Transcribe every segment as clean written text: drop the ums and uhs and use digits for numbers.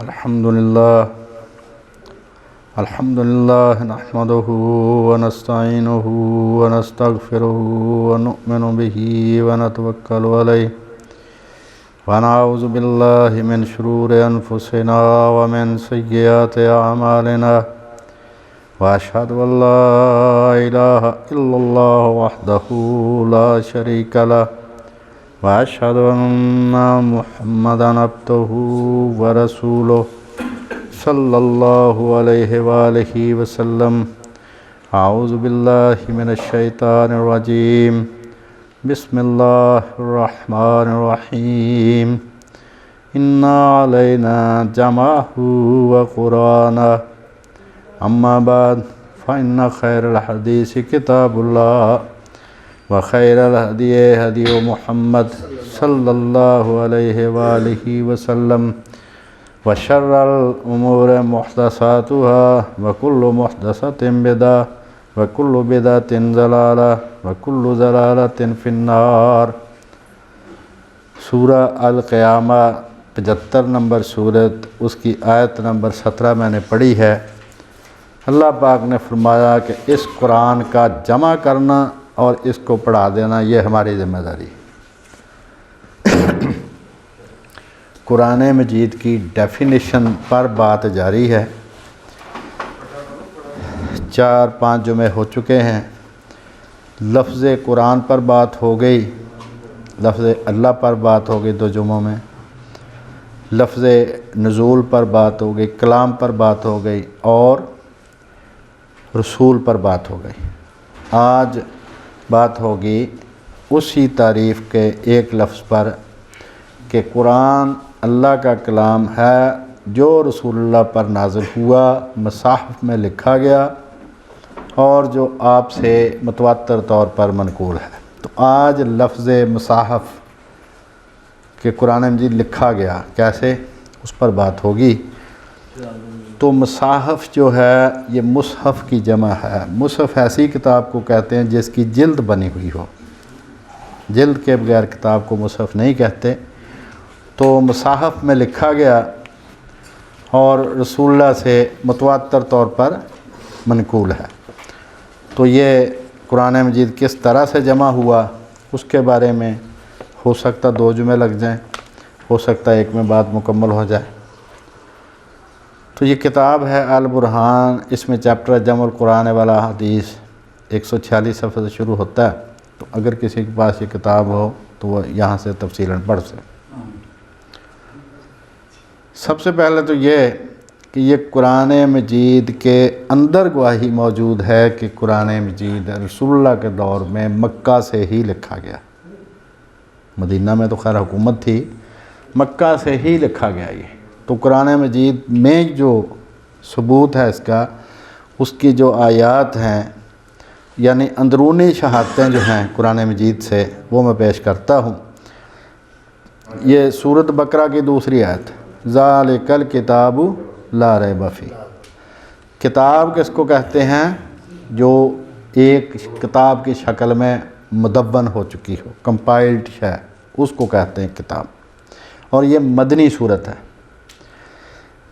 الحمدللہ نحمدہ ونستعینہ ونستغفرہ ونؤمن بہ ونتوکل علیہ ونعوذ باللہ من شرور انفسنا ومن سیئات اعمالنا واشہد ان لا الہ الا اللہ وحدہ لا شریک لہ واشہد ان محمدا عبدہ ورسولہ صلی اللہ علیہ وآلہ وسلم۔ اعوذ باللہ من الشیطان الرجیم، بسم اللہ الرحمن الرحیم۔ انا علینا جمعہ وقرآنہ، اما بعد فإن خیر الحدیث کتاب اللہ وخیر الہدی ہدی محمد صلی اللہ علیہ وآلہ وسلم، وشر الامور محدثاتها وکل محدثۃ بدعہ وکل بدعۃ ضلالہ وکل ضلالۃ فی النار۔ سورہ القیامہ 75 نمبر سورت، اس کی آیت نمبر 17 میں نے پڑھی ہے۔ اللہ پاک نے فرمایا کہ اس قرآن کا جمع کرنا اور اس کو پڑھا دینا یہ ہماری ذمہ داری ہے۔ قرآن مجید کی ڈیفینیشن پر بات جاری ہے۔ 4-5 جمعے ہو چکے ہیں۔ لفظ قرآن پر بات ہو گئی، لفظ اللہ پر بات ہو گئی 2 جمعوں میں، لفظ نزول پر بات ہو گئی، کلام پر بات ہو گئی اور رسول پر بات ہو گئی۔ آج بات ہوگی اسی تعریف کے ایک لفظ پر کہ قرآن اللہ کا کلام ہے جو رسول اللہ پر نازل ہوا، مصاحف میں لکھا گیا اور جو آپ سے متواتر طور پر منقول ہے۔ تو آج لفظ مصاحف کہ قرآن مجید لکھا گیا کیسے، اس پر بات ہوگی۔ تو مصاحف جو ہے یہ مصحف کی جمع ہے۔ مصحف ایسی کتاب کو کہتے ہیں جس کی جلد بنی ہوئی ہو، جلد کے بغیر کتاب کو مصحف نہیں کہتے۔ تو مصاحف میں لکھا گیا اور رسول اللہ سے متواتر طور پر منقول ہے۔ تو یہ قرآن مجید کس طرح سے جمع ہوا اس کے بارے میں ہو سکتا 2 جمعے لگ جائیں، ہو سکتا ایک میں بات مکمل ہو جائے۔ تو یہ کتاب ہے البرہان، اس میں چیپٹر جمع القرآن والا حدیث 146 صفحے سے شروع ہوتا ہے۔ تو اگر کسی کے پاس یہ کتاب ہو تو وہ یہاں سے تفصیلاً پڑھ سکے۔ سب سے پہلے تو یہ کہ یہ قرآن مجید کے اندر گواہی موجود ہے کہ قرآن مجید رسول اللہ کے دور میں مکہ سے ہی لکھا گیا۔ مدینہ میں تو خیر حکومت تھی، مکہ سے ہی لکھا گیا یہ۔ تو قرآن مجید میں جو ثبوت ہے اس کی جو آیات ہیں، یعنی اندرونی شہادتیں جو ہیں قرآن مجید سے، وہ میں پیش کرتا ہوں۔ یہ سورۃ بقرہ کی 2 آیت، ذالک الکتاب لا ریب فیہ۔ کتاب کس کو کہتے ہیں؟ جو ایک کتاب کی شکل میں مدون ہو چکی ہو، کمپائلڈ ہے، اس کو کہتے ہیں کتاب۔ اور یہ مدنی صورت ہے۔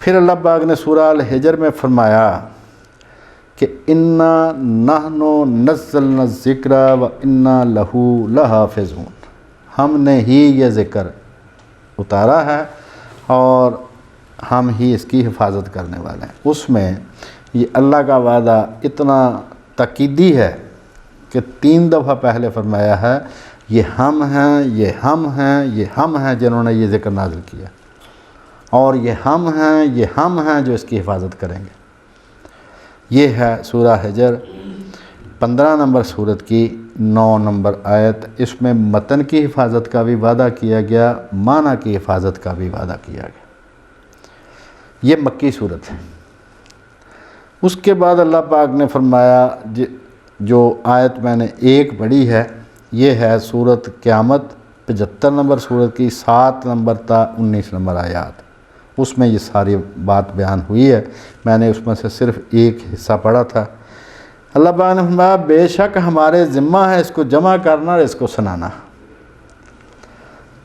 پھر اللہ پاک نے سورہ الحجر میں فرمایا کہ انا نحن نزلنا الذکر و انا لہ لحافظون، ہم نے ہی یہ ذکر اتارا ہے اور ہم ہی اس کی حفاظت کرنے والے ہیں۔ اس میں یہ اللہ کا وعدہ اتنا تاکیدی ہے کہ 3 دفعہ پہلے فرمایا ہے یہ ہم ہیں، یہ ہم ہیں، یہ ہم ہیں جنہوں نے یہ ذکر نازل کیا، اور یہ ہم ہیں، یہ ہم ہیں جو اس کی حفاظت کریں گے۔ یہ ہے سورہ حجر 15 نمبر سورت کی 9 نمبر آیت۔ اس میں متن کی حفاظت کا بھی وعدہ کیا گیا، معنی کی حفاظت کا بھی وعدہ کیا گیا۔ یہ مکی صورت ہے۔ اس کے بعد اللہ پاک نے فرمایا جو آیت میں نے ایک پڑھی ہے، یہ ہے سورت قیامت 75 نمبر سورت کی 7 نمبر تا 19 نمبر آیات۔ اس میں یہ ساری بات بیان ہوئی ہے۔ میں نے اس میں سے صرف ایک حصہ پڑھا تھا۔ اللہ پاک نے فرمایا بے شک ہمارے ذمہ ہے اس کو جمع کرنا اور اس کو سنانا۔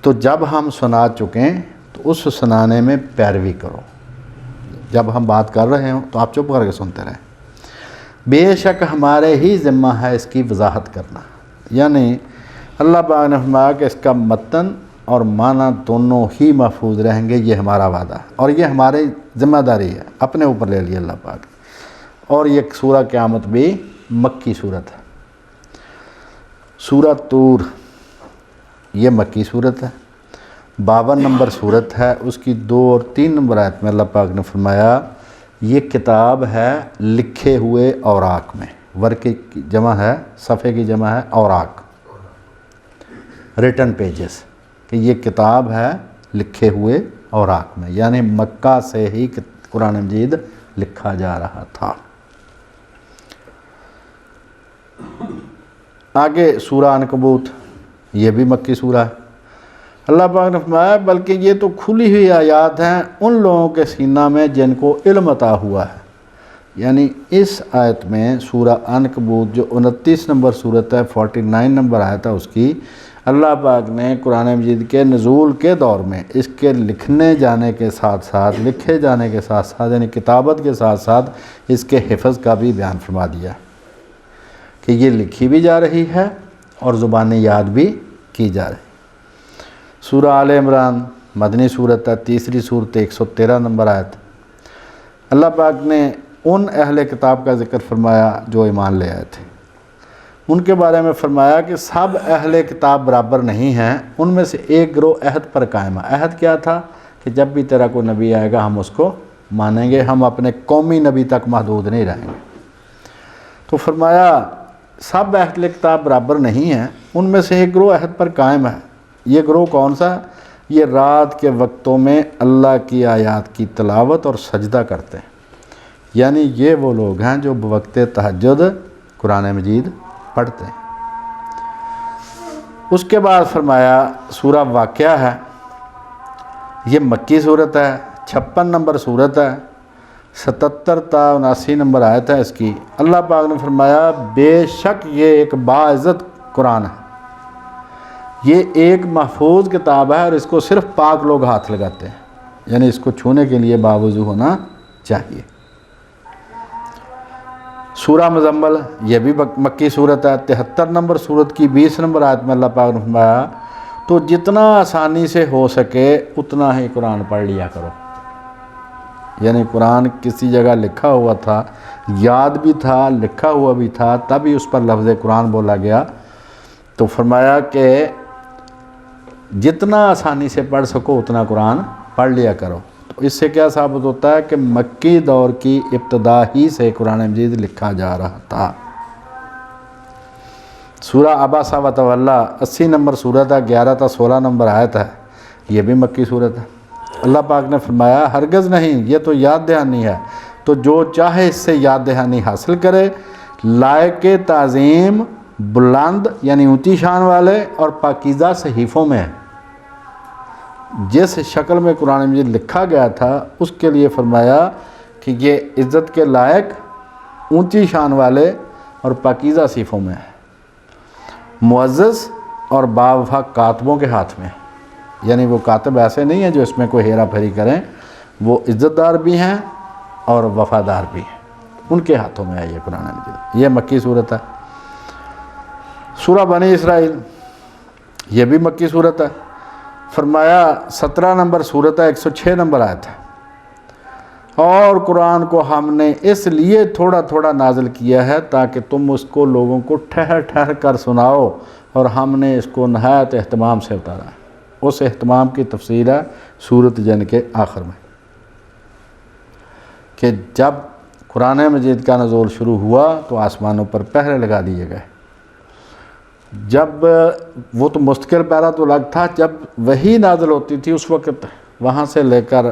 تو جب ہم سنا چکیں تو اس سنانے میں پیروی کرو، جب ہم بات کر رہے ہوں تو آپ چپ کر کے سنتے رہیں۔ بے شک ہمارے ہی ذمہ ہے اس کی وضاحت کرنا، یعنی اللہ پاک نے فرمایا کہ اس کا متن اور معنی دونوں ہی محفوظ رہیں گے، یہ ہمارا وعدہ ہے اور یہ ہماری ذمہ داری ہے، اپنے اوپر لے لی اللہ پاک۔ اور یہ سورہ قیامت بھی مکی صورت ہے۔ سورہ طور یہ مکی صورت ہے، 52 نمبر صورت ہے، اس کی 2 اور 3 نمبر آیت میں اللہ پاک نے فرمایا یہ کتاب ہے لکھے ہوئے اوراق میں، ورقے کی جمع ہے، صفحے کی جمع ہے اوراق، ریٹن پیجز، کہ یہ کتاب ہے لکھے ہوئے اوراق میں، یعنی مکہ سے ہی قرآن مجید لکھا جا رہا تھا۔ آگے سورہ عنکبوت یہ بھی مکی سورہ ہے۔ اللہ پاک نے فرمایا بلکہ یہ تو کھلی ہوئی آیات ہیں ان لوگوں کے سینہ میں جن کو علم عطا ہوا ہے، یعنی اس آیت میں سورہ عنکبوت جو 29 نمبر صورت ہے، 49 نمبر آیت ہے اس کی، اللہ پاک نے قرآن مجید کے نزول کے دور میں اس کے لکھنے جانے کے ساتھ ساتھ، لکھے جانے کے ساتھ ساتھ، یعنی کتابت کے ساتھ ساتھ اس کے حفظ کا بھی بیان فرما دیا کہ یہ لکھی بھی جا رہی ہے اور زبانیں یاد بھی کی جا رہی۔ سورہ آل عمران مدنی صورت ہے، تیسری صورت، 113 نمبر آیت۔ اللہ پاک نے ان اہل کتاب کا ذکر فرمایا جو ایمان لے آئے تھے، ان کے بارے میں فرمایا کہ سب اہل کتاب برابر نہیں ہیں، ان میں سے ایک گروہ عہد پر قائم ہے۔ عہد کیا تھا کہ جب بھی تیرا کوئی نبی آئے گا ہم اس کو مانیں گے، ہم اپنے قومی نبی تک محدود نہیں رہیں گے۔ تو فرمایا سب اہل کتاب برابر نہیں ہیں، ان میں سے ایک گروہ عہد پر قائم ہے۔ یہ گروہ کون سا؟ یہ رات کے وقتوں میں اللہ کی آیات کی تلاوت اور سجدہ کرتے ہیں، یعنی یہ وہ لوگ ہیں جو بوقت تہجد قرآن مجید پڑھتے ہیں۔ اس کے بعد فرمایا سورہ واقعہ ہے، یہ مکی صورت ہے، 56 نمبر صورت ہے، 77 تا 79 نمبر آیت ہے اس کی۔ اللہ پاک نے فرمایا بے شک یہ ایک باعزت قرآن ہے، یہ ایک محفوظ کتاب ہے اور اس کو صرف پاک لوگ ہاتھ لگاتے ہیں، یعنی اس کو چھونے کے لیے باوضو ہونا چاہیے۔ سورہ مزمل یہ بھی مکی صورت ہے، 73 نمبر صورت کی 20 نمبر آیت میں اللہ پاک نے فرمایا تو جتنا آسانی سے ہو سکے اتنا ہی قرآن پڑھ لیا کرو، یعنی قرآن کسی جگہ لکھا ہوا تھا، یاد بھی تھا، لکھا ہوا بھی تھا، تبھی اس پر لفظ قرآن بولا گیا، تو فرمایا کہ جتنا آسانی سے پڑھ سکو اتنا قرآن پڑھ لیا کرو۔ تو اس سے کیا ثابت ہوتا ہے کہ مکی دور کی ابتدا ہی سے قرآن مجید لکھا جا رہا تھا۔ سورہ عبس و تولی 80 نمبر صورت ہے، 11 تا 16 نمبر آیت ہے، یہ بھی مکی صورت ہے۔ اللہ پاک نے فرمایا ہرگز نہیں، یہ تو یاد دہانی ہے، تو جو چاہے اس سے یاد دہانی حاصل کرے، لائق تعظیم، بلند یعنی اونچی شان والے اور پاکیزہ صحیفوں میں جس شکل میں قرآن مجید لکھا گیا تھا اس کے لیے فرمایا کہ یہ عزت کے لائق، اونچی شان والے اور پاکیزہ صحیفوں میں ہے، معزز اور باوفا کاتبوں کے ہاتھ میں، یعنی وہ کاتب ایسے نہیں ہیں جو اس میں کوئی ہیرا پھیری کریں، وہ عزت دار بھی ہیں اور وفادار بھی ہیں، ان کے ہاتھوں میں ہے یہ قرآن مجید۔ یہ مکی صورت ہے۔ سورہ بنی اسرائیل یہ بھی مکی صورت ہے، فرمایا 17 نمبر صورت ہے، 106 نمبر آیت ہے، اور قرآن کو ہم نے اس لیے تھوڑا تھوڑا نازل کیا ہے تاکہ تم اس کو لوگوں کو ٹھہر ٹھہر کر سناؤ، اور ہم نے اس کو نہایت اہتمام سے اتارا ہے۔ اس اہتمام کی تفصیل ہے سورۃ جن کے آخر میں، کہ جب قرآن مجید کا نزول شروع ہوا تو آسمانوں پر پہرے لگا دیے گئے، جب وہ تو مستقل پہرا تو الگ تھا، جب وحی نازل ہوتی تھی اس وقت وہاں سے لے کر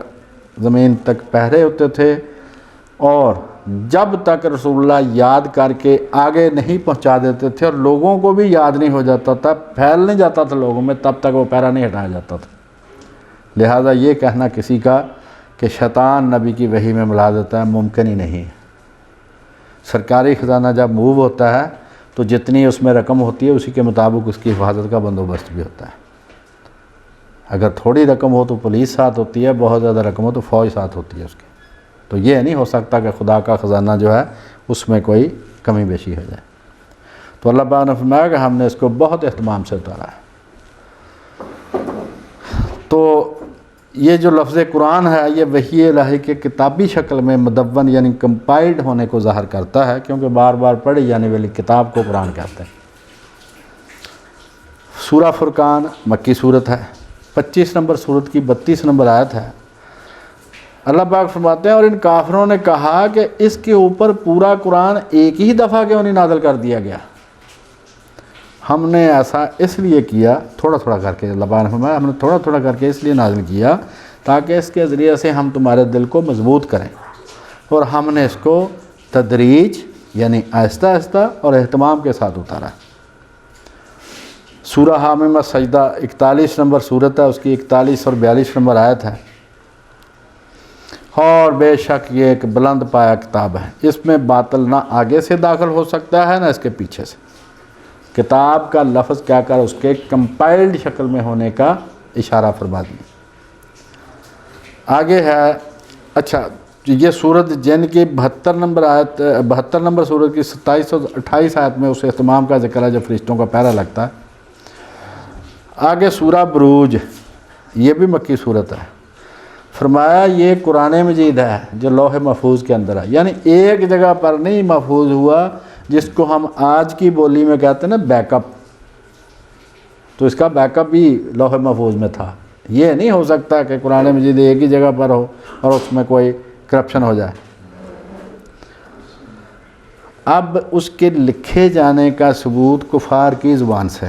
زمین تک پہرے ہوتے تھے، اور جب تک رسول اللہ یاد کر کے آگے نہیں پہنچا دیتے تھے اور لوگوں کو بھی یاد نہیں ہو جاتا تھا، پھیل نہیں جاتا تھا لوگوں میں، تب تک وہ پہرا نہیں ہٹایا جاتا تھا۔ لہٰذا یہ کہنا کسی کا کہ شیطان نبی کی وحی میں ملا دیتا ہے ممکن ہی نہیں ہے۔ سرکاری خزانہ جب موو ہوتا ہے تو جتنی اس میں رقم ہوتی ہے اسی کے مطابق اس کی حفاظت کا بندوبست بھی ہوتا ہے۔ اگر تھوڑی رقم ہو تو پولیس ساتھ ہوتی ہے، بہت زیادہ رقم ہو تو فوج ساتھ ہوتی ہے اس کے۔ تو یہ نہیں ہو سکتا کہ خدا کا خزانہ جو ہے اس میں کوئی کمی بیشی ہو جائے۔ تو اللہ پاک نے فرمایا کہ ہم نے اس کو بہت اہتمام سے اتارا ہے۔ تو یہ جو لفظ قرآن ہے یہ وحی الہی کے کتابی شکل میں مدون یعنی کمپائلڈ ہونے کو ظاہر کرتا ہے، کیونکہ بار بار پڑھی جانے والی کتاب کو قرآن کہتے ہیں۔ سورہ فرقان مکی صورت ہے، 25 نمبر صورت کی 32 نمبر آیت ہے۔ اللہ پاک فرماتے ہیں اور ان کافروں نے کہا کہ اس کے اوپر پورا قرآن ایک ہی دفعہ کیوں نہیں نازل کر دیا گیا؟ ہم نے ایسا اس لیے کیا تھوڑا تھوڑا کر کے، اللہ پاک نے فرمایا ہم نے تھوڑا تھوڑا کر کے اس لیے نازل کیا تاکہ اس کے ذریعے سے ہم تمہارے دل کو مضبوط کریں، اور ہم نے اس کو تدریج یعنی آہستہ آہستہ اور اہتمام کے ساتھ اتارا۔ سورہ حامیم سجدہ 41 نمبر صورت ہے، اس کی 41 اور 42 نمبر آیت ہے۔ اور بے شک یہ ایک بلند پایا کتاب ہے، اس میں باطل نہ آگے سے داخل ہو سکتا ہے نہ اس کے پیچھے سے۔ کتاب کا لفظ کیا کر اس کے کمپائلڈ شکل میں ہونے کا اشارہ فرما دیا۔ آگے ہے، اچھا یہ صورت جن کی 72 نمبر صورت کی 27 اور 28 آیت میں اس اہتمام کا ذکر ہے جب فرشتوں کا پہرا لگتا ہے۔ آگے سورہ بروج، یہ بھی مکی صورت ہے۔ فرمایا یہ قرآن مجید ہے جو لوح محفوظ کے اندر ہے، یعنی ایک جگہ پر نہیں محفوظ ہوا جس کو ہم آج کی بولی میں کہتے ہیں نا بیک اپ، تو اس کا بیک اپ بھی لوح محفوظ میں تھا۔ یہ نہیں ہو سکتا کہ قرآن مجید ایک ہی جگہ پر ہو اور اس میں کوئی کرپشن ہو جائے۔ اب اس کے لکھے جانے کا ثبوت کفار کی زبان سے،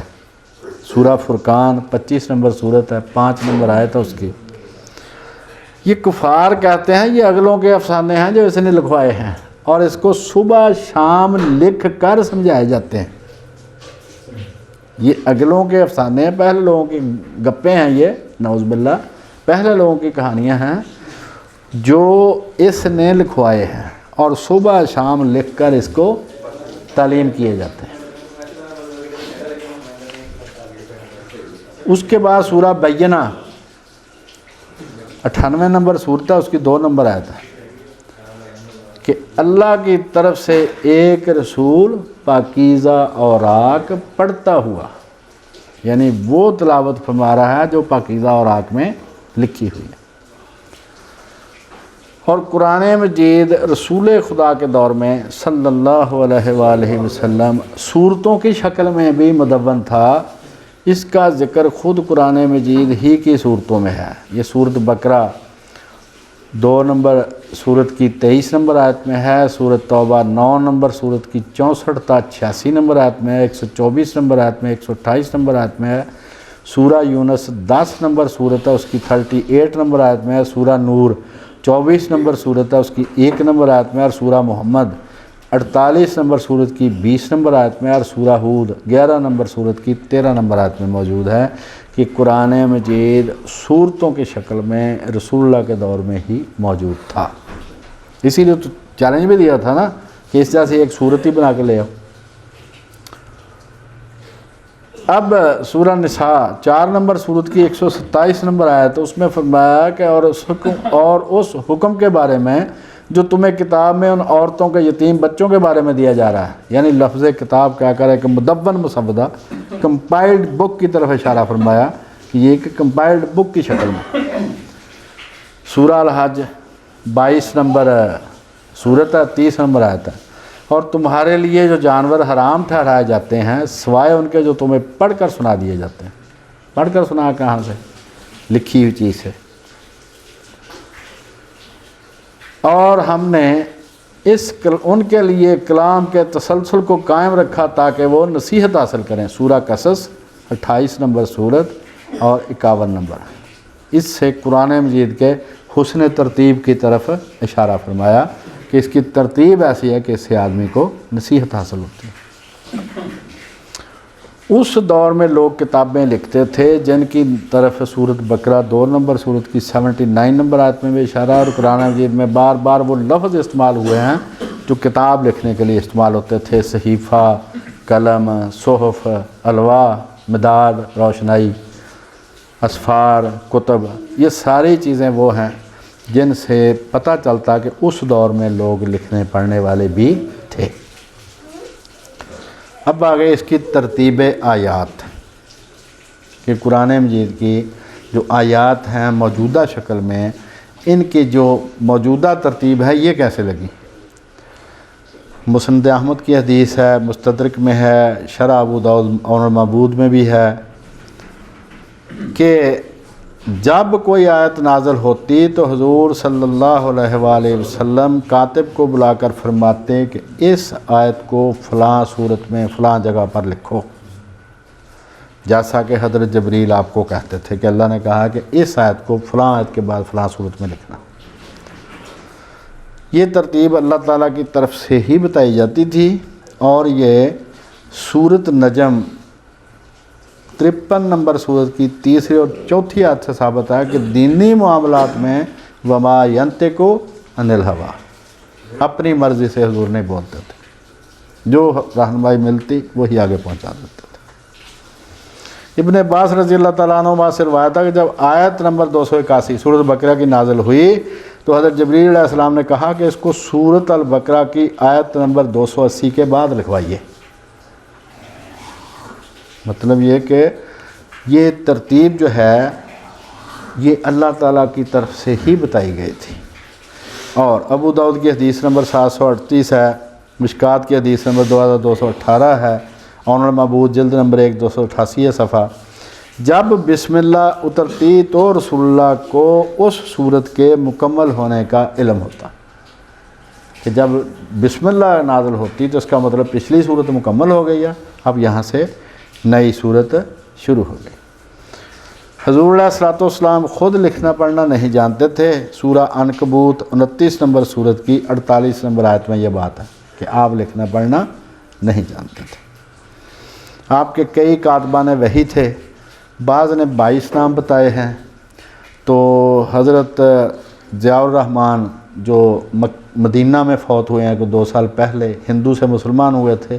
سورہ فرقان 25 نمبر صورت ہے، 5 نمبر آیت ہے اس کی۔ یہ کفار کہتے ہیں یہ اگلوں کے افسانے ہیں جو اس نے لکھوائے ہیں، اور اس کو صبح شام لکھ کر سمجھائے جاتے ہیں۔ یہ اگلوں کے افسانے ہیں، پہلے لوگوں کی گپیں ہیں، یہ نعوذ باللہ پہلے لوگوں کی کہانیاں ہیں جو اس نے لکھوائے ہیں، اور صبح شام لکھ کر اس کو تعلیم کیے جاتے ہیں۔ اس کے بعد سورہ بینہ 98 نمبر صورت ہے، اس کی 2 نمبر آیت ہے کہ اللہ کی طرف سے ایک رسول پاکیزہ اوراق پڑھتا ہوا، یعنی وہ تلاوت فرما رہا ہے جو پاکیزہ اوراق میں لکھی ہوئی ہے۔ اور قرآن مجید رسول خدا کے دور میں صلی اللہ علیہ وآلہ وسلم صورتوں کی شکل میں بھی مدون تھا۔ اس کا ذکر خود قرآن مجید ہی کی صورتوں میں ہے۔ یہ سورت بقرہ 2 نمبر صورت کی 23 نمبر آیت میں ہے، سورت توبہ 9 نمبر صورت کی 64 تا 86 نمبر آیت میں ہے، 124 نمبر آیت میں، 128 نمبر آیت میں ہے، سورہ یونس 10 نمبر صورت ہے، اس کی 38 نمبر آیت میں ہے، سورہ نور 24 نمبر صورت ہے، اس کی 1 نمبر آیت میں، اور سورہ محمد 48 نمبر صورت کی 20 نمبر آیت میں، اور سورہ ہود 11 نمبر صورت کی 13 نمبر آیت میں موجود ہے کہ قرآن مجید صورتوں کی شکل میں رسول اللہ کے دور میں ہی موجود تھا۔ اسی لیے تو چیلنج بھی دیا تھا نا کہ اس طرح سے ایک صورت ہی بنا کے لے آؤ۔ اب سورہ نساء 4 نمبر صورت کی 127 نمبر آیت، اس میں فرمایا کہ اور اس حکم کے بارے میں جو تمہیں کتاب میں ان عورتوں کے یتیم بچوں کے بارے میں دیا جا رہا ہے، یعنی لفظ کتاب کیا کرے کہ مدون مسودہ کمپائلڈ بک کی طرف اشارہ فرمایا کہ یہ ایک کمپائلڈ بک کی شکل میں۔ سورہ الحج 22 نمبر صورت ہے، 30 نمبر آیت ہے، اور تمہارے لیے جو جانور حرام ٹھہرائے جاتے ہیں سوائے ان کے جو تمہیں پڑھ کر سنا دیے جاتے ہیں۔ پڑھ کر سنا کہاں سے؟ لکھی ہوئی چیز سے۔ اور ہم نے ان کے لیے کلام کے تسلسل کو قائم رکھا تاکہ وہ نصیحت حاصل کریں۔ سورہ قصص 28 نمبر صورت اور 51 نمبر۔ اس سے قرآن مجید کے حسن ترتیب کی طرف اشارہ فرمایا کہ اس کی ترتیب ایسی ہے کہ اس سے آدمی کو نصیحت حاصل ہوتی ہے۔ اس دور میں لوگ کتابیں لکھتے تھے جن کی طرف سورت بقرہ 2 نمبر صورت کی 79 نمبر آیت میں بھی اشارہ، اور قرآن مجید میں بار بار وہ لفظ استعمال ہوئے ہیں جو کتاب لکھنے کے لیے استعمال ہوتے تھے: صحیفہ، قلم، صحف، الواح، مداد، روشنائی، اسفار، کتب۔ یہ ساری چیزیں وہ ہیں جن سے پتہ چلتا کہ اس دور میں لوگ لکھنے پڑھنے والے بھی تھے۔ اب آگے اس کی ترتیب آیات کہ قرآن مجید کی جو آیات ہیں موجودہ شکل میں، ان کی جو موجودہ ترتیب ہے یہ کیسے لگی۔ مسند احمد کی حدیث ہے، مستدرک میں ہے، شرح ابو داؤد اور معبود میں بھی ہے کہ جب کوئی آیت نازل ہوتی تو حضور صلی اللہ علیہ وآلہ وسلم کاتب کو بلا کر فرماتے کہ اس آیت کو فلاں صورت میں فلاں جگہ پر لکھو، جیسا کہ حضرت جبریل آپ کو کہتے تھے کہ اللہ نے کہا کہ اس آیت کو فلاں آیت کے بعد فلاں صورت میں لکھنا۔ یہ ترتیب اللہ تعالیٰ کی طرف سے ہی بتائی جاتی تھی، اور یہ سورۃ نجم 53 نمبر سورت کی تیسری اور چوتھی آیت سے ثابت ہے کہ دینی معاملات میں وما ینطق عن الہویٰ، اپنی مرضی سے حضور نہیں بولتے تھے، جو رہنمائی ملتی وہی آگے پہنچا دیتے تھے۔ ابن عباس رضی اللہ تعالیٰ عنہ سے روایت ہے کہ جب آیت نمبر 281 سورۃ البقرہ کی نازل ہوئی تو حضرت جبریل علیہ السلام نے کہا کہ اس کو سورۃ البقرہ کی آیت نمبر 280 کے بعد لکھوائیے۔ مطلب یہ کہ یہ ترتیب جو ہے یہ اللہ تعالیٰ کی طرف سے ہی بتائی گئی تھی۔ اور ابو داؤد کی حدیث نمبر 738 ہے، مشکات کی حدیث نمبر 2218 ہے، اور المعبود جلد نمبر 1 288 ہے صفحہ۔ جب بسم اللہ اترتی تو رسول اللہ کو اس صورت کے مکمل ہونے کا علم ہوتا، کہ جب بسم اللہ نازل ہوتی تو اس کا مطلب پچھلی صورت مکمل ہو گئی ہے، اب یہاں سے نئی صورت شروع ہو گئی۔ حضور علیہ الصلوۃ والسلام خود لکھنا پڑھنا نہیں جانتے تھے۔ سورہ عنکبوت 29 نمبر صورت کی 48 نمبر آیت میں یہ بات ہے کہ آپ لکھنا پڑھنا نہیں جانتے تھے۔ آپ کے کئی کاتبان وحی تھے، بعض نے 22 نام بتائے ہیں۔ تو حضرت ضیاء الرحمن جو مدینہ میں فوت ہوئے ہیں کہ 2 سال پہلے، ہندو سے مسلمان ہوئے تھے،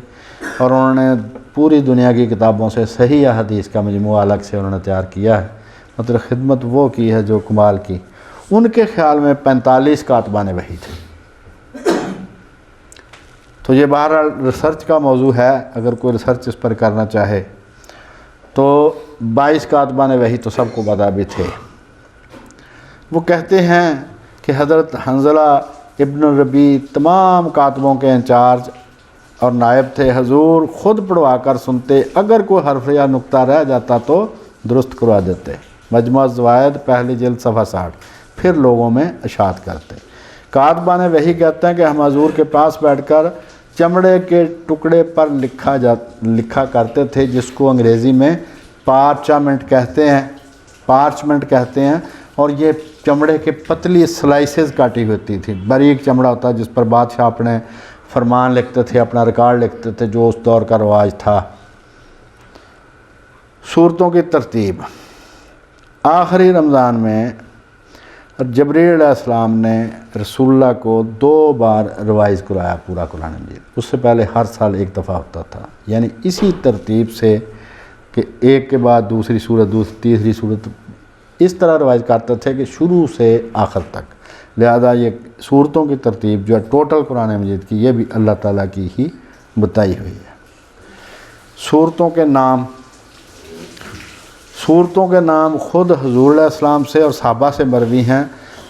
اور انہوں نے پوری دنیا کی کتابوں سے صحیح احادیث کا مجموعہ الگ سے انہوں نے تیار کیا ہے، مطلب خدمت وہ کی ہے جو کمال کی۔ ان کے خیال میں 45 کاتبان وحی تھے۔ تو یہ بہرحال ریسرچ کا موضوع ہے، اگر کوئی ریسرچ اس پر کرنا چاہے تو 22 کاتبان وحی تو سب کو پتہ بھی تھے۔ وہ کہتے ہیں کہ حضرت حنظلہ ابن ربیع تمام کاتبوں کے انچارج اور نائب تھے۔ حضور خود پڑھوا کر سنتے، اگر کوئی حرف یا نقطہ رہ جاتا تو درست کروا دیتے۔ مجموعہ الزوائد پہلی جلد صفحہ 60، پھر لوگوں میں اشاعت کرتے۔ کاتبان وحی کہتے ہیں کہ ہم حضور کے پاس بیٹھ کر چمڑے کے ٹکڑے پر لکھا کرتے تھے، جس کو انگریزی میں پارچمنٹ کہتے ہیں، اور یہ چمڑے کے پتلی سلائسز کاٹی ہوتی تھی، باریک چمڑا ہوتا جس پر بادشاہ اپنے فرمان لکھتے تھے، اپنا ریکارڈ لکھتے تھے، جو اس دور کا رواج تھا۔ صورتوں کی ترتیب، آخری رمضان میں جبریل علیہ السلام نے رسول اللہ کو 2 بار ریوائز کرایا پورا قرآن مجید۔ اس سے پہلے ہر سال ایک دفعہ ہوتا تھا، یعنی اسی ترتیب سے کہ ایک کے بعد دوسری صورت، تیسری صورت، اس طرح ریوائز کرتے تھے کہ شروع سے آخر تک۔ لہذا یہ صورتوں کی ترتیب جو ہے ٹوٹل قرآن مجید کی، یہ بھی اللہ تعالیٰ کی ہی بتائی ہوئی ہے۔ صورتوں کے نام خود حضور علیہ السلام سے اور صحابہ سے مروی ہیں۔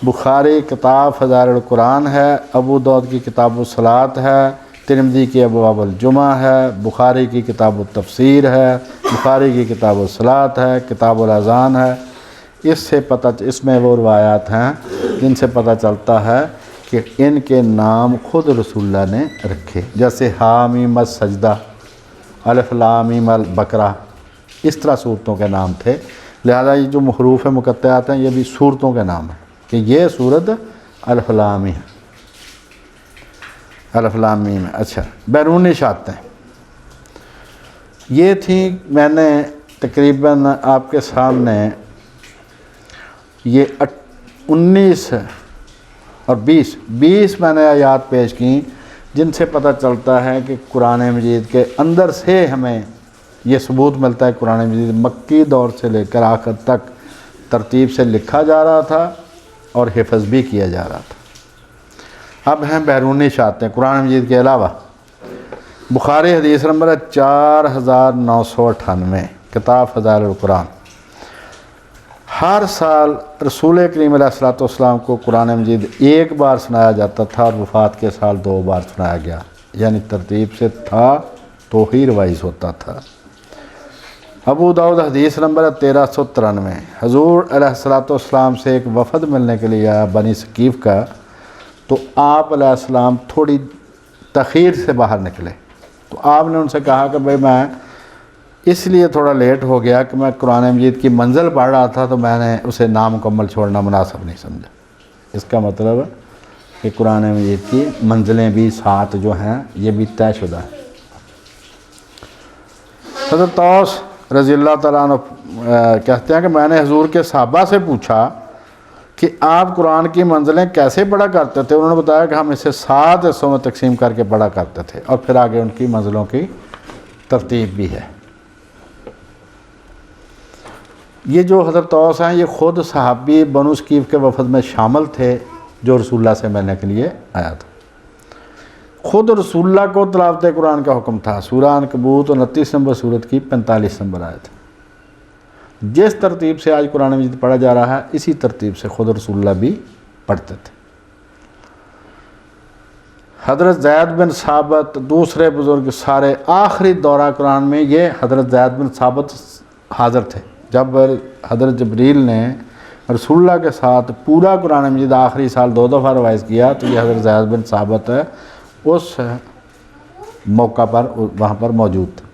بخاری کتاب فضائل القرآن ہے، ابو داؤد کی کتاب الصلاۃ ہے، ترمذی کی ابواب الجمعہ ہے، بخاری کی کتاب التفسیر ہے، بخاری کی کتاب الصلاۃ ہے، کتاب الاذان ہے۔ اس میں وہ روایات ہیں جن سے پتہ چلتا ہے کہ ان کے نام خود رسول اللہ نے رکھے، جیسے حامیم السجدہ، الف لام میم البقرہ، اس طرح صورتوں کے نام تھے۔ لہذا یہ جو حروف مقطعات ہیں یہ بھی صورتوں کے نام ہیں کہ یہ صورت الف لام ہے، الف لام میم ہے۔ اچھا، بیرونی شاتیں یہ تھیں، میں نے تقریباً آپ کے سامنے یہ 19 اور 20 میں نے آیات پیش کی، جن سے پتہ چلتا ہے کہ قرآن مجید کے اندر سے ہمیں یہ ثبوت ملتا ہے قرآن مجید مکی دور سے لے کر آخر تک ترتیب سے لکھا جا رہا تھا، اور حفظ بھی کیا جا رہا تھا۔ اب ہیں بیرونی اشاعتیں قرآن مجید کے علاوہ۔ بخاری حدیث نمبر 4998، کتاب فضائل القرآن۔ ہر سال رسول کریم علیہ الصلوۃ والسلام کو قرآن مجید ایک بار سنایا جاتا تھا اور وفات کے سال 2 بار سنایا گیا، یعنی ترتیب سے تھا تو ہی روائز ہوتا تھا۔ ابو داؤد حدیث نمبر 1393، حضور علیہ الصلوۃ والسلام سے ایک وفد ملنے کے لیے آیا بنی ثقیف کا، تو آپ علیہ السلام تھوڑی تاخیر سے باہر نکلے، تو آپ نے ان سے کہا کہ بھئی میں اس لیے تھوڑا لیٹ ہو گیا کہ میں قرآن مجید کی منزل پڑھ رہا تھا، تو میں نے اسے نامکمل چھوڑنا مناسب نہیں سمجھا۔ اس کا مطلب ہے کہ قرآن مجید کی منزلیں بھی ساتھ جو ہیں یہ بھی طے شدہ ہیں۔ حضرت طوس رضی اللہ تعالیٰ عنہ کہتے ہیں کہ میں نے حضور کے صحابہ سے پوچھا کہ آپ قرآن کی منزلیں کیسے پڑھا کرتے تھے؟ انہوں نے بتایا کہ ہم اسے 7 حصوں میں تقسیم کر کے پڑھا کرتے تھے، اور پھر آگے ان کی منزلوں کی ترتیب بھی ہے۔ یہ جو حضرت طوس ہیں یہ خود صحابی بنو ثقیف کے وفد میں شامل تھے جو رسول اللہ سے ملنے کے لیے آیا تھا۔ خود رسول اللہ کو تلاوت قرآن کا حکم تھا۔ سورہ عنکبوت 29 نمبر سورت کی 45 نمبر آیت۔ جس ترتیب سے آج قرآن مجید پڑھا جا رہا ہے اسی ترتیب سے خود رسول اللہ بھی پڑھتے تھے۔ حضرت زید بن ثابت، دوسرے بزرگ سارے آخری دورہ قرآن میں یہ حضرت زید بن ثابت حاضر تھے جب حضرت جبریل نے رسول اللہ کے ساتھ پورا قرآن مجید آخری سال 2 دفعہ روائز کیا، تو یہ حضرت زید بن ثابت ہے اس موقع پر وہاں پر موجود تھا۔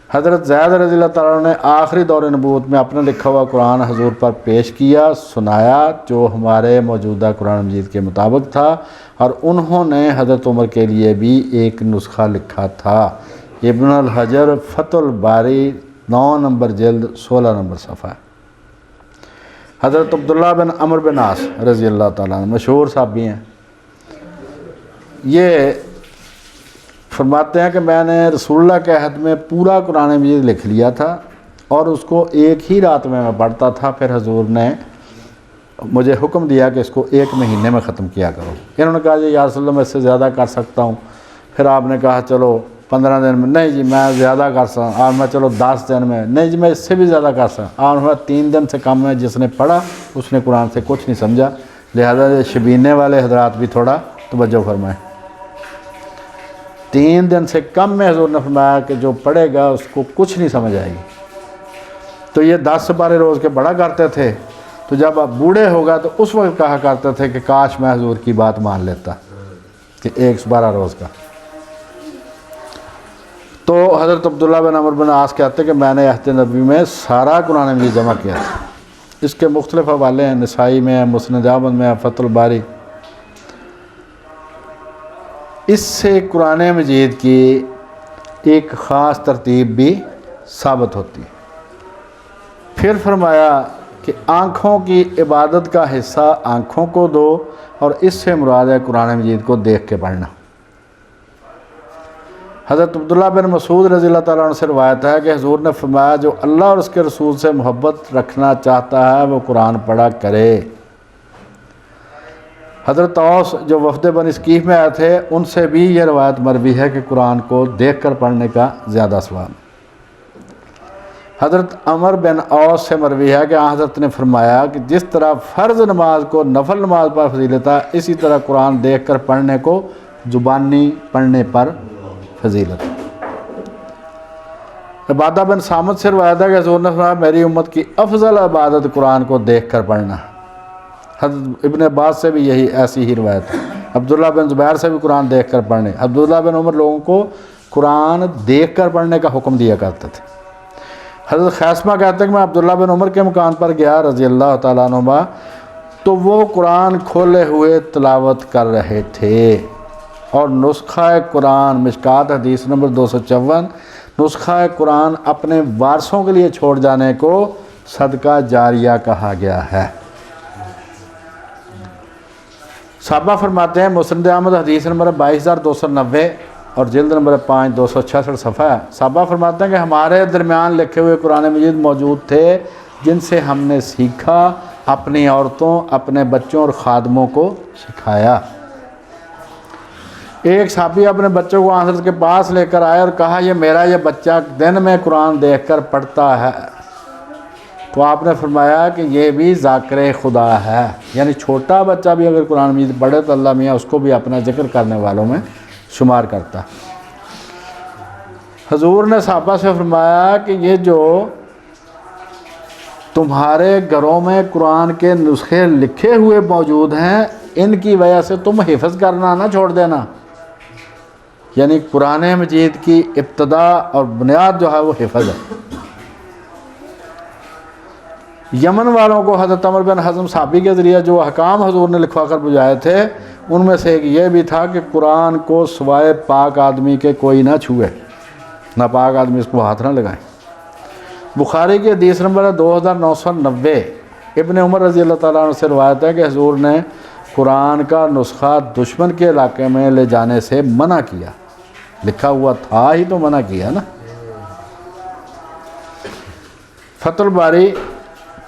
حضرت زید رضی اللہ تعالیٰ عنہ نے آخری دور نبوت میں اپنا لکھا ہوا قرآن حضور پر پیش کیا، سنایا، جو ہمارے موجودہ قرآن مجید کے مطابق تھا، اور انہوں نے حضرت عمر کے لیے بھی ایک نسخہ لکھا تھا۔ ابن الحجر فتح الباری 9 نمبر جلد 16 نمبر صفحہ۔ حضرت عبداللہ بن عمرو بن عاص رضی اللہ تعالیٰ عنہ مشہور صحابی ہیں، یہ فرماتے ہیں کہ میں نے رسول اللہ کے عہد میں پورا قرآن مجید لکھ لیا تھا اور اس کو ایک ہی رات میں پڑھتا تھا، پھر حضور نے مجھے حکم دیا کہ اس کو 1 مہینے میں ختم کیا کرو۔ انہوں نے کہا جی یا رسول اللہ میں اس سے زیادہ کر سکتا ہوں، پھر آپ نے کہا چلو 15 دن میں، نہیں جی میں زیادہ کر سکتا ہوں، اور میں چلو 10 دن میں، نہیں جی میں اس سے بھی زیادہ کر سکتا ہوں، اور 3 دن سے کم میں جس نے پڑھا اس نے قرآن سے کچھ نہیں سمجھا، لہذا شبینے والے حضرات بھی تھوڑا توجہ فرمائیں۔ 3 دن سے کم میں حضور نے فرمایا کہ جو پڑھے گا اس کو کچھ نہیں سمجھ آئے گی۔ تو یہ 10 سپارے روز کے پڑھا کرتے تھے، تو جب آپ بوڑھے ہوگا تو اس وقت کہا کرتے تھے کہ کاش میں حضور کی بات مان لیتا کہ 1 سپارہ روز کا۔ تو حضرت عبداللہ بن عمرو بن عاص کہتے کہ میں نے عہد نبوی میں سارا قرآن مجید جمع کیا تھا۔ اس کے مختلف حوالے ہیں، نسائی میں، مسند احمد میں، فتح الباری۔ اس سے قرآن مجید کی ایک خاص ترتیب بھی ثابت ہوتی ہے۔ پھر فرمایا کہ آنکھوں کی عبادت کا حصہ آنکھوں کو دو، اور اس سے مراد ہے قرآن مجید کو دیکھ کے پڑھنا۔ حضرت عبداللہ بن مسعود رضی اللہ تعالیٰ عنہ سے روایت ہے کہ حضور نے فرمایا جو اللہ اور اس کے رسول سے محبت رکھنا چاہتا ہے وہ قرآن پڑھا کرے۔ حضرت طوس جو وفد بنی ثقیف میں آئے تھے ان سے بھی یہ روایت مروی ہے کہ قرآن کو دیکھ کر پڑھنے کا زیادہ ثواب۔ حضرت عمر بن عوص سے مروی ہے کہ حضرت نے فرمایا کہ جس طرح فرض نماز کو نفل نماز پر فضیلت ہے، اسی طرح قرآن دیکھ کر پڑھنے کو زبانی پڑھنے پر فضیلت۔ عبادہ بن صامت سے روایت ہے کہ حضور نے فرمایا میری امت کی افضل عبادت قرآن کو دیکھ کر پڑھنا۔ حضرت ابن عباس سے بھی یہی ایسی ہی روایت ہے۔ عبداللہ بن زبیر سے بھی قرآن دیکھ کر پڑھنے۔ عبداللہ بن عمر لوگوں کو قرآن دیکھ کر پڑھنے کا حکم دیا کرتے تھے۔ حضرت خیسمہ کہتے ہیں کہ میں عبداللہ بن عمر کے مکان پر گیا رضی اللہ تعالیٰ عنہ، تو وہ قرآن کھولے ہوئے تلاوت کر رہے تھے، اور نسخہ قرآن مشکات حدیث نمبر 254، نسخہ قرآن اپنے وارثوں کے لیے چھوڑ جانے کو صدقہ جاریہ کہا گیا ہے۔ صحابہ فرماتے ہیں، مسند احمد حدیث نمبر 22290 اور جلد نمبر 5 266 صفحہ، صحابہ فرماتے ہیں کہ ہمارے درمیان لکھے ہوئے قرآن مجید موجود تھے جن سے ہم نے سیکھا، اپنی عورتوں، اپنے بچوں اور خادموں کو سکھایا۔ ایک صحابی اپنے بچوں کو حضرت کے پاس لے کر آیا اور کہا یہ میرا یہ بچہ دن میں قرآن دیکھ کر پڑھتا ہے، تو آپ نے فرمایا کہ یہ بھی ذاکر خدا ہے، یعنی چھوٹا بچہ بھی اگر قرآن مجید پڑھے تو اللہ میاں اس کو بھی اپنا ذکر کرنے والوں میں شمار کرتا۔ حضور نے صحابہ سے فرمایا کہ یہ جو تمہارے گھروں میں قرآن کے نسخے لکھے ہوئے موجود ہیں، ان کی وجہ سے تم حفظ کرنا نہ چھوڑ دینا، یعنی قرآن مجید کی ابتدا اور بنیاد جو ہے وہ حفظ ہے۔ یمن والوں کو حضرت عمر بن حزم صحابی کے ذریعے جو احکام حضور نے لکھوا کر بجائے تھے، ان میں سے ایک یہ بھی تھا کہ قرآن کو سوائے پاک آدمی کے کوئی نہ چھوئے، نہ پاک آدمی اس کو ہاتھ نہ لگائیں۔ بخاری کی حدیث نمبر ہے 2990، ابن عمر رضی اللہ تعالیٰ عنہ سے روایت ہے کہ حضور نے قرآن کا نسخہ دشمن کے علاقے میں لے جانے سے منع کیا، لکھا ہوا تھا ہی تو منع کیا نا۔ فتح الباری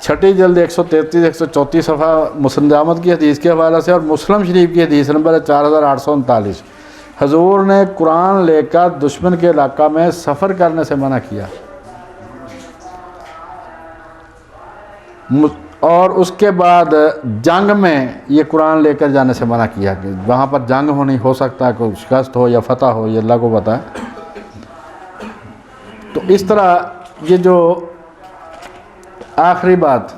چھٹی جلد 133 134 صفحہ مسند احمد کی حدیث کے حوالہ سے، اور مسلم شریف کی حدیث نمبر ہے 4839، حضور نے قرآن لے کر دشمن کے علاقہ میں سفر کرنے سے منع کیا، اور اس کے بعد جنگ میں یہ قرآن لے کر جانے سے منع کیا کہ وہاں پر جنگ ہونی، ہو سکتا ہے کوئی شکست ہو یا فتح ہو، یہ اللہ کو پتہ ہے۔ تو اس طرح یہ جو آخری بات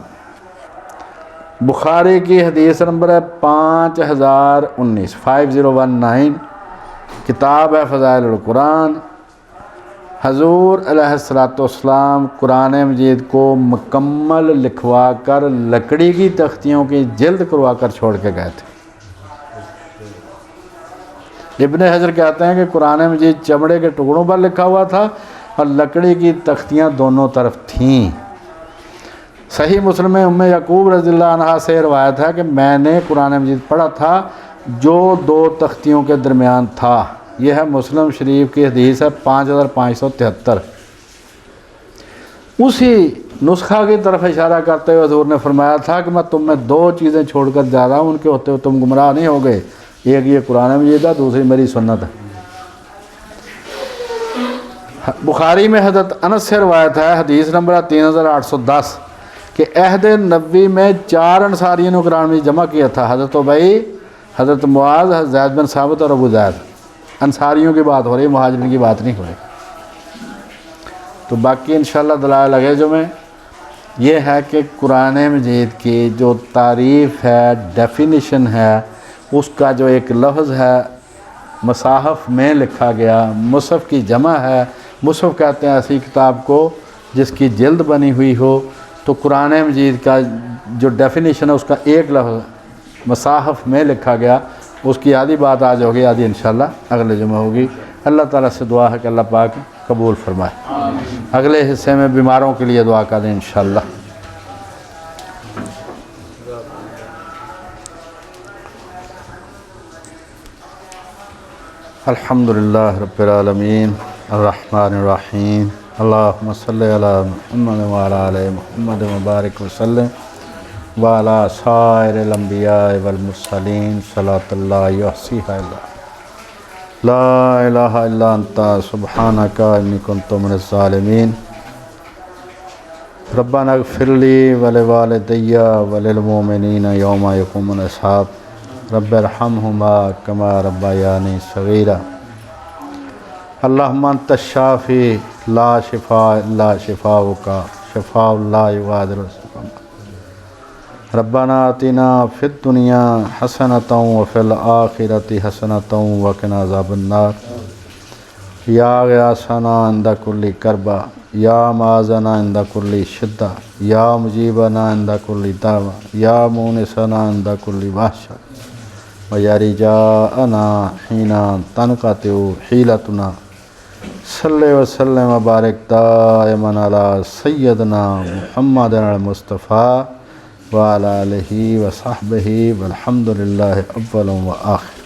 بخاری کی حدیث نمبر ہے 5019 5019، کتاب ہے فضائل القرآن، حضور علیہ السلام قرآن مجید کو مکمل لکھوا کر لکڑی کی تختیوں کی جلد کروا کر چھوڑ کے گئے تھے۔ ابن حجر کہتے ہیں کہ قرآن مجید چمڑے کے ٹکڑوں پر لکھا ہوا تھا اور لکڑی کی تختیاں دونوں طرف تھیں۔ صحیح مسلم میں ام یعقوب رضی اللہ عنہا سے روایت ہے کہ میں نے قرآن مجید پڑھا تھا جو دو تختیوں کے درمیان تھا۔ یہ ہے مسلم شریف کی حدیث ہے 5573۔ اسی نسخہ کی طرف اشارہ کرتے ہوئے حضور نے فرمایا تھا کہ میں تم میں دو چیزیں چھوڑ کر جا رہا ہوں، ان کے ہوتے ہوئے تم گمراہ نہیں ہوگے، ایک یہ قرآن مجید ہے، دوسری میری سنت ہے۔ بخاری میں حضرت انس سے روایت ہے، حدیث نمبر 3810، کہ عہد نبوی میں 4 انصاریوں نے قرآن مجید جمع کیا تھا، حضرت ابی، حضرت معاذ، حضرت زید بن ثابت اور ابو زید۔ انصاریوں کی بات ہو رہی ہے، مہاجرین کی بات نہیں ہو رہی۔ تو باقی انشاءاللہ دلائل اگیجو میں یہ ہے کہ قرآن مجید کی جو تعریف ہے، ڈیفینیشن ہے، اس کا جو ایک لفظ ہے مصاحف میں لکھا گیا، مصحف کی جمع ہے، مصحف کہتے ہیں ایسی کتاب کو جس کی جلد بنی ہوئی ہو، تو قرآن مجید کا جو ڈیفینیشن ہے اس کا ایک لفظ مصاحف میں لکھا گیا، اس کی آدھی بات آج ہوگی، آدھی انشاءاللہ اگلے جمعہ ہوگی۔ اللہ تعالیٰ سے دعا ہے کہ اللہ پاک قبول فرمائے۔ اگلے حصے میں بیماروں کے لیے دعا کریں انشاءاللہ۔ الحمدللہ رب العالمین الرحمن الرحیم، اللہم صلی علی محمد وعلی آل محمد وبارک وسلم وعلی سائر الانبیاء والمرسلین صلاۃ اللہ یحصیہا اللہ لا الہ الا انت سبحانک انی کنت من الظالمین۔ ربنا اغفر لی ولوالدی وللمؤمنین یوم یقوم الحساب، رب ارحمہما کما ربیانی صغیرا۔ اللہم انت الشافی لا شفاء الا شفاؤک شفاء لا یغادر سقما۔ ربنا آتنا فی الدنیا حسنۃ وفی الآخرۃ حسنۃ وقنا عذاب النار۔ یا غیاثنا عند کل کربہ، یا معاذنا عند کل شدہ، یا مجیبنا عند کل دعوہ، یا مونسنا عند کل وحشہ، و یا رجاءنا حین تنقطع حیلتنا۔ صلی وسلم وبارک دائما علی سیدنا محمد المصطفیٰ وعلی آلہ وصحبہ والحمد للہ اول و آخر۔